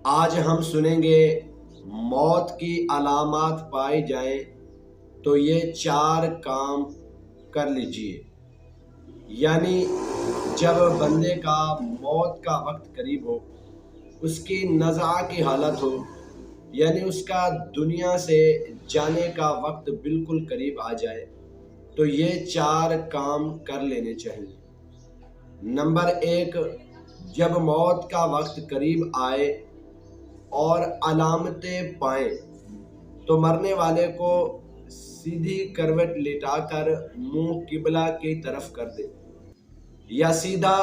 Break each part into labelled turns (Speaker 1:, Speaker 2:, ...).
Speaker 1: آج ہم سنیں گے موت کی علامات پائی جائیں تو یہ 4 کام کر لیجئے۔ یعنی جب بندے کا موت کا وقت قریب ہو، اس کی نزع کی حالت ہو، یعنی اس کا دنیا سے جانے کا وقت بالکل قریب آ جائے تو یہ 4 کام کر لینے چاہیے۔ نمبر 1، جب موت کا وقت قریب آئے اور علامتیں پائیں تو مرنے والے کو سیدھی کروٹ لٹا کر منہ قبلہ کی طرف کر دے، یا سیدھا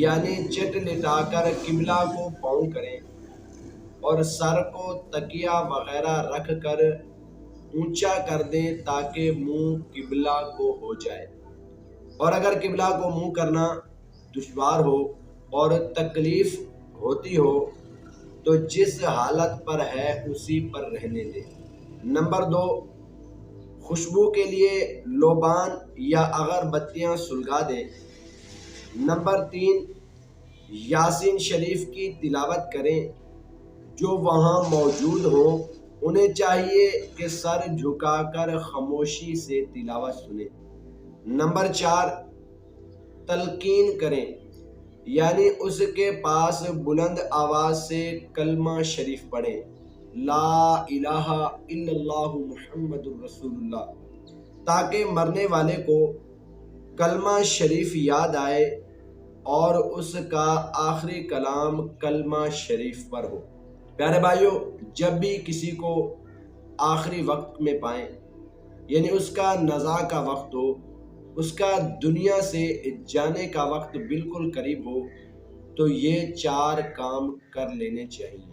Speaker 1: یعنی چٹ لٹا کر قبلہ کو پاؤں کریں اور سر کو تکیہ وغیرہ رکھ کر اونچا کر دیں تاکہ منہ قبلہ کو ہو جائے۔ اور اگر قبلہ کو منہ کرنا دشوار ہو اور تکلیف ہوتی ہو تو جس حالت پر ہے اسی پر رہنے دیں۔ نمبر 2، خوشبو کے لیے لوبان یا اگر بتیاں سلگا دیں۔ نمبر 3، یاسین شریف کی تلاوت کریں۔ جو وہاں موجود ہوں انہیں چاہیے کہ سر جھکا کر خاموشی سے تلاوت سنیں۔ نمبر 4، تلقین کریں، یعنی اس کے پاس بلند آواز سے کلمہ شریف پڑھیں، لا الہ الا اللہ محمد الرسول اللہ، تاکہ مرنے والے کو کلمہ شریف یاد آئے اور اس کا آخری کلام کلمہ شریف پر ہو۔ پیارے بھائیو، جب بھی کسی کو آخری وقت میں پائیں، یعنی اس کا نزع کا وقت ہو، اس کا دنیا سے جانے کا وقت بالکل قریب ہو، تو یہ 4 کام کر لینے چاہیے۔